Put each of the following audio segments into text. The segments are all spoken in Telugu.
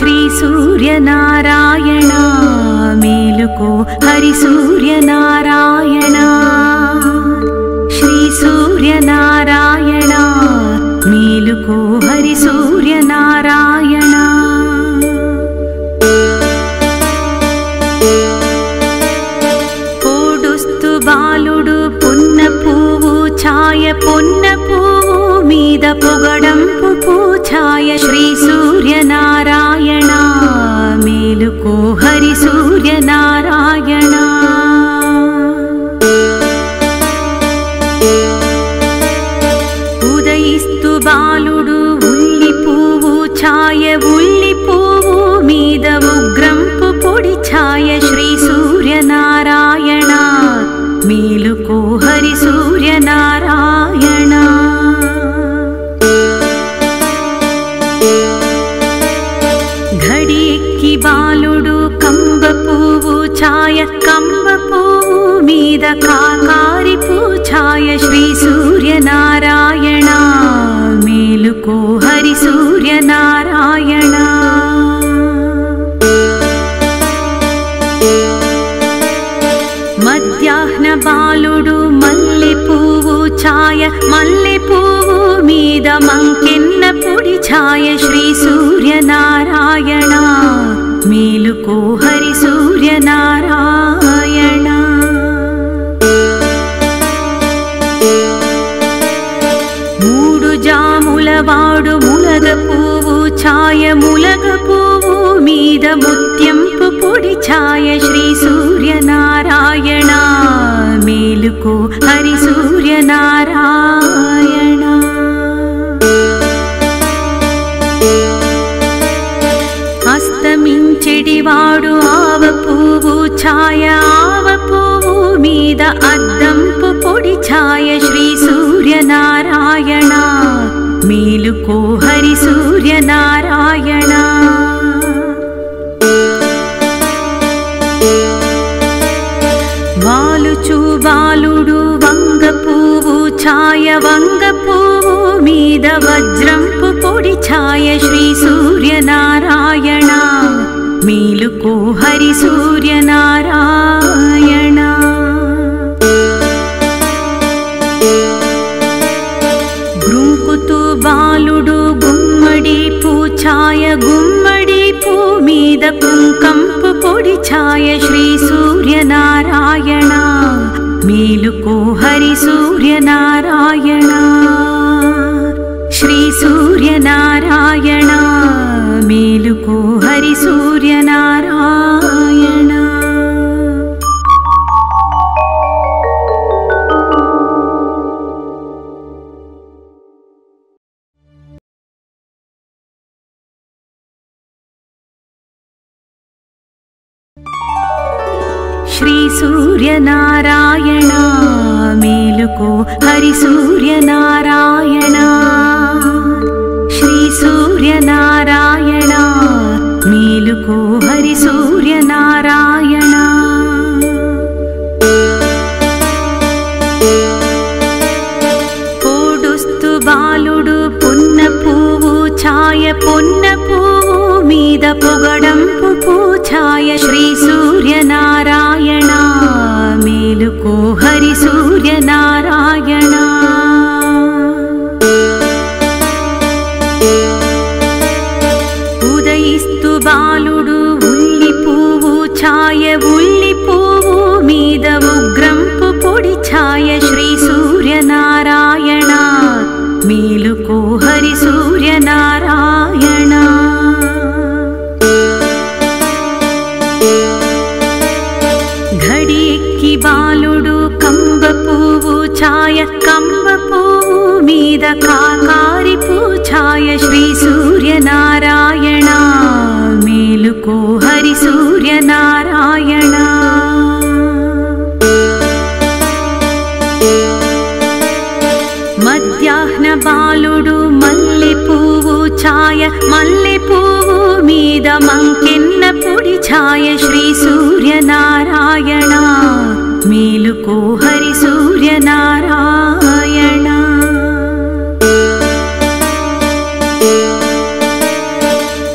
ಶ್ರೀ ಸೂರ್ಯನಾರಾಯಣ ಮೇಲುಕೋ ಹರಿ ಸೂರ್ಯನಾರಾಯಣ ಶ್ರೀ ಸೂರ್ಯನಾರಾಯಣ ಮೇಲುಕೋ ಹರಿ ಸೂರ್ಯನಾರಾಯಣ పోడుస్తు బాలుడు పున్న పువ్వు ఛాయ పొన్న పువ్వు మీద పొగడంపు పూఛాయ శ్రీ సూర్యనారాయణ మేలుకో హరి సూర్యనారాయణ ఉదయిస్తు బాలుడు ఉల్లి పువ్వు ఛాయ ఉల్లి పువ్వు మీద ఉగ్రంపు పొడి ఛాయ శ్రీ సూర్యనారాయణ మేలుకో హరి సూర్యనారాయణ ఘడియెక్కి బాలుడు కంబ పువ్వు ఛాయ కంబ పువ్వు మీద కాకారి పూఛాయ శ్రీ సూర్యనారాయణ మేలుకో హరి సూర్యనారాయణ మధ్యాహ్న బాలుడు మల్లె పువ్వు ఛాయ మల్లె పువ్వు మీద మంకెన్న పొడి ఛాయ శ్రీ సూర్యనారాయణ మేలుకో హరి సూర్యనారాయణ మూడు జాముల వాడు ములగ పువ్వు ఛాయ ములగ పువ్వు మీద ముత్యంపు పొడి ఛాయ శ్రీ సూర్యనారాయణ మేలుకో హరి సూర్యనారాయణ అస్తమించెడివాడు ఆవ పువ్వు ఛాయ ఆవ పువ్వు మీద అద్దంపు పొడి ఛాయ శ్రీ సూర్యనారాయణ మేలుకో హరి సూర్యనారాయణ వాలుచు బాలుడు వంగ పువ్వు ఛాయ వంగ పువ్వు మీద వజ్రంపు పొడి ఛాయ శ్రీ సూర్యనారాయణ మేలుకో హరి సూర్యనారాయణ గృంకుతు బాలుడు గుమ్మడి పూఛాయ గుమ్మడి పూ మీద కుంకంపు పొడి ఛాయ శ్రీ సూర్యనారాయణ మేలుకో హరి సూర్యనారాయణ శ్రీ సూర్యనారాయణ మేలుకో హరి సూర్యనారాయణ శ్రీ సూర్యనారాయణ మేలుకో హరి సూర్యనారాయణ శ్రీ సూర్యనారాయణ మేలుకో హరి సూర్యనారాయణ పోడుస్తు బాలుడు పున్న పువ్వు ఛాయ పొన్న పువ్వు మీద పొగడంపు పూఛాయ శ్రీ సూర్యనారాయణ మేలుకో హరి సూర్యనారాయణ ఉదయిస్తు బాలుడు ఉల్లి పువ్వు ఛాయ ఉల్లి పువ్వు మీద ఉగ్రంపు పొడి ఛాయ శ్రీ సూర్యనారాయణ మేలుకో హరి సూర్యనారాయణ ఘడియెక్కి బాలుడు కంబ పువ్వు ఛాయ కంబ పువ్వు మీద కాకారి పూఛాయ శ్రీ సూర్యనారాయణ మేలుకో హరి సూర్యనారాయణ మధ్యాహ్న బాలుడు మల్లె పువ్వు ఛాయ మల్లె పువ్వు మీద మంకెన్న పొడి ఛాయ శ్రీ సూర్యనారాయణ మేలుకో హరి సూర్యనారాయణ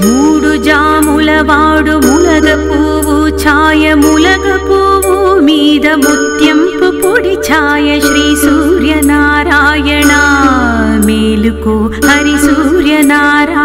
మూడు జాముల జాములవాడు ములగ పువ్వు ఛాయ ములగ పువ్వు మీద ముత్యంపు పొడి ఛాయ శ్రీ సూర్యనారాయణ మేలుకో హరి సూర్యనారాయణ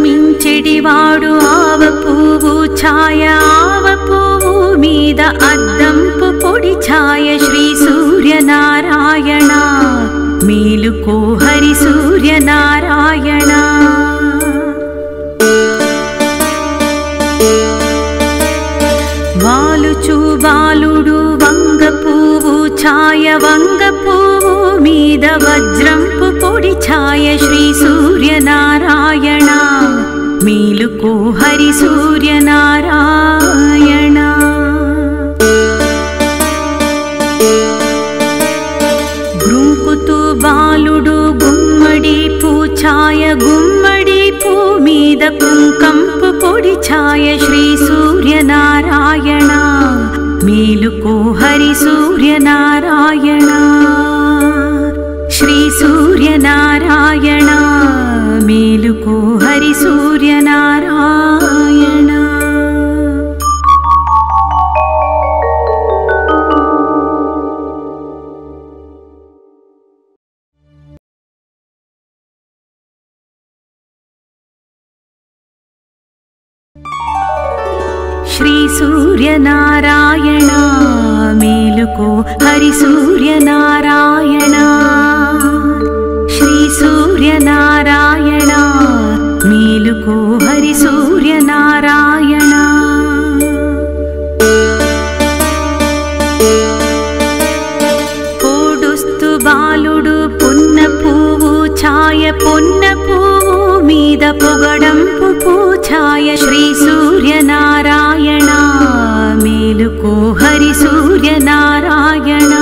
అస్తమించెడివాడు ఆవ పువ్వు ఛాయ ఆవ పువ్వు మీద అద్దంపు పొడి ఛాయ శ్రీ సూర్యనారాయణ మేలుకో హరి సూర్యనారాయణ వాలుచు బాలుడు వంగ పువ్వు ఛాయ వంగ పువ్వు మీద వజ్రంపు పొడి ఛాయ శ్రీ సూర్యనారాయణ మేలుకో హరి సూర్యనారాయణ గృంకుతు బాలుడు గుమ్మడి పూఛాయ గుమ్మడి పూ మీద కుంకంపు పొడి ఛాయ శ్రీ సూర్యనారాయణ మేలుకో హరి సూర్యనారాయణ శ్రీ సూర్యనారాయణ మేలుకో హరి సూర్యనారాయణ శ్రీ సూర్యనారాయణ మేలుకో హరి సూర్యనారాయణ శ్రీ సూర్యనారాయణ మేలుకో హరి సూర్యనారాయణ పోడుస్తు బాలుడు పున్న పువ్వు ఛాయ పొన్న పువ్వు మీద పొగడంపు పూఛాయ శ్రీ సూర్యనారాయణ మేలుకో హరి సూర్యనారాయణ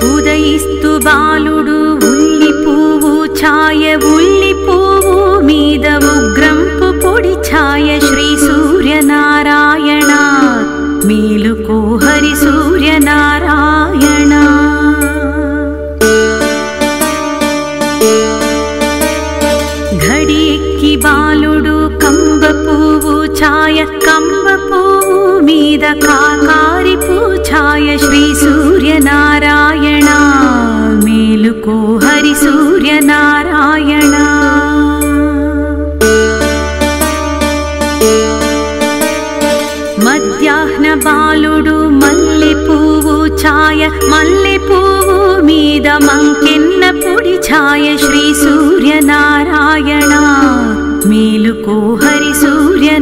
ఉదయిస్తు బాలుడు ఉల్లి పువ్వు ఛాయ ఉల్లి పువ్వు మీద ఉగ్రంపు పొడి ఛాయ శ్రీ సూర్యనారాయణ మేలుకో హరి సూర్యనారాయణ ఘడియెక్కి బాలుడు కంబ పువ్వు ఛాయ కంబ పువ్వు మీద కాకారి పూఛాయ శ్రీ సూర్యనారాయణ మేలుకో హరి సూర్యనారాయణ మధ్యాహ్న బాలుడు మల్లె పువ్వు ఛాయ మల్లె పువ్వు మీద మంకెన్న పొడి ఛాయ శ్రీ సూర్యనారాయణ మేలుకో హరి సూర్యనారాయణ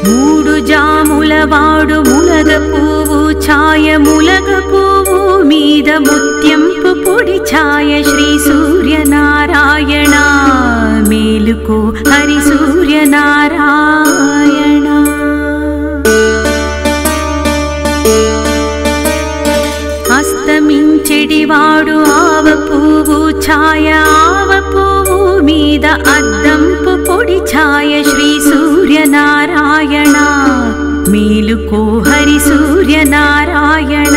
మూడు జాములవాడు ములగ పువ్వు ఛాయ ములగ పువ్వు మీద ముత్యంపు పొడి ఛాయ శ్రీ సూర్యనారాయణ మేలుకో హరి సూర్యనారాయణ అస్తమించెడివాడు ఆవ పువ్వు ఛాయ ఆవ పువ్వు మీద అద్దంపు పొడి ఛాయ శ్రీ సూర్యనారాయణ మేలుకో హరి సూర్యనారాయణ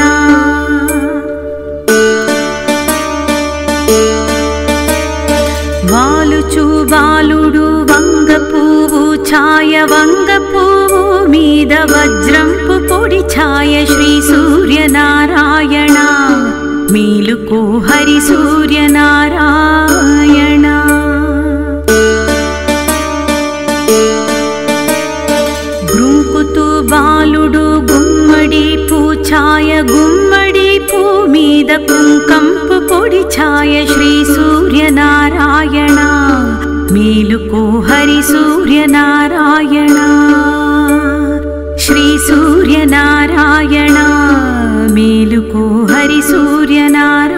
వాలుచు బాలుడు వంగ పువ్వు ఛాయ వంగ పువ్వు మీద వజ్రంపు పొడి ఛాయ శ్రీ సూర్యనారాయణ మేలుకో హరి సూర్యనారాయణ గృంకుతు బాలుడు గుమ్మడి పూఛాయ గుమ్మడి పూ మీద కుంకంపు పొడి ఛాయ శ్రీ సూర్యనారాయణ మేలుకో హరి సూర్యనారాయణ శ్రీ సూర్యనారాయణ మేలుకో హరి సూర్యనారాయణ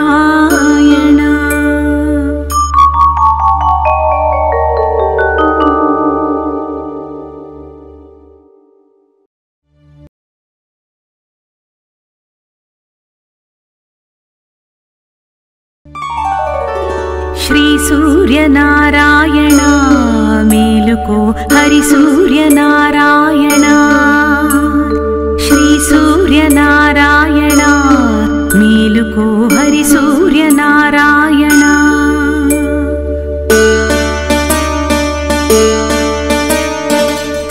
శ్రీ సూర్యనారాయణ మేలు మేలుకో హరి సూర్యనారాయణ శ్రీ సూర్యనారాయణ మేలుకో హరి సూర్యనారాయణ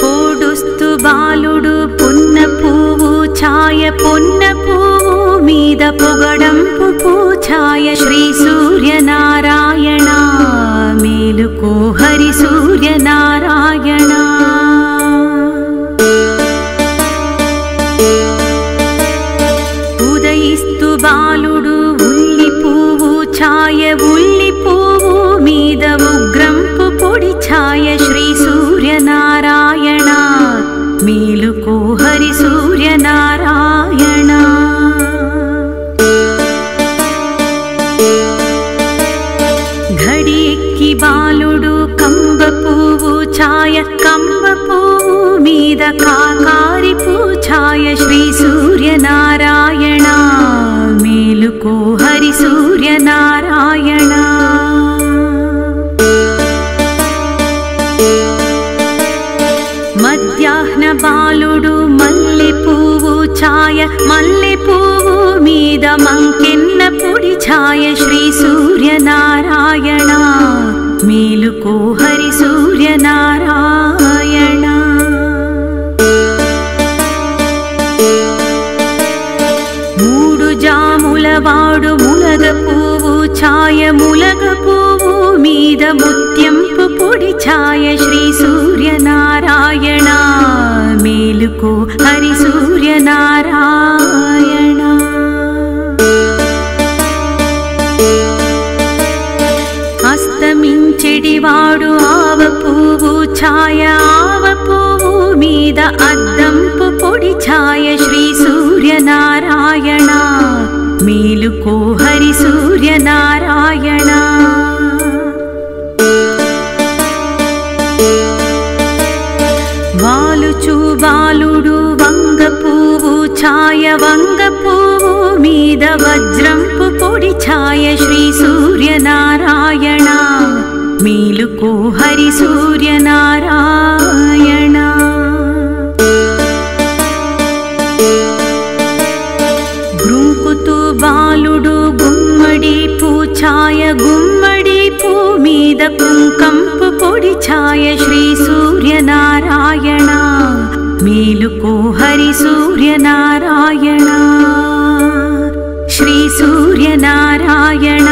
పోడుస్తు బాలుడు పున్న పువ్వు ఛాయ పొన్న పువ్వు మీద పొగడంపు పూఛాయ శ్రీ సూర్యనారాయణ మేలుకో హరి సూర్యనారాయణ ఉదయిస్తు బాలుడు ఉల్లి పువ్వు ఛాయ ఉల్లి పువ్వు మీద ఉగ్రంపు పొడి ఛాయ శ్రీ సూర్యనారాయణ మేలుకో హరి సూర్యనారాయణ ఘడియెక్కి బాలుడు కంబ పువ్వు ఛాయ కంబ పువ్వు మీద కాకారి పూఛాయ శ్రీ సూర్యనారాయణ మేలుకో హరి సూర్యనారాయణ మధ్యాహ్న బాలుడు మల్లె పువ్వు ఛాయ మల్లె పువ్వు మీద మంకెన్న పొడి ఛాయ శ్రీ సూర్యనారాయణ మేలుకో హరి సూర్యనారాయణ మూడు జాముల వాడు ములగ పువ్వు ఛాయ ములగ పువ్వు మీద ముత్యంపు పొడి ఛాయ శ్రీ సూర్యనారాయణ మేలుకో హరి సూర్యనారాయణ అస్తమించెడివాడు ఆవ పువ్వు ఛాయ ఆవ పువ్వు మీద అద్దంపు పొడి ఛాయ శ్రీ సూర్యనారాయణ మేలుకో హరి సూర్యనారాయణ వాలుచు బాలుడు వంగ పువ్వు ఛాయ వంగ పువ్వు మీద వజ్రంపు పొడి ఛాయ శ్రీ సూర్యనారాయణ మేలుకో హరి సూర్యనారాయణ గృంకుతు బాలుడు గుమ్మడి పూఛాయ గుమ్మడి పూ మీద కుంకంపు పొడి ఛాయ శ్రీ సూర్యనారాయణ మేలుకో హరి సూర్యనారాయణ శ్రీ సూర్యనారాయణ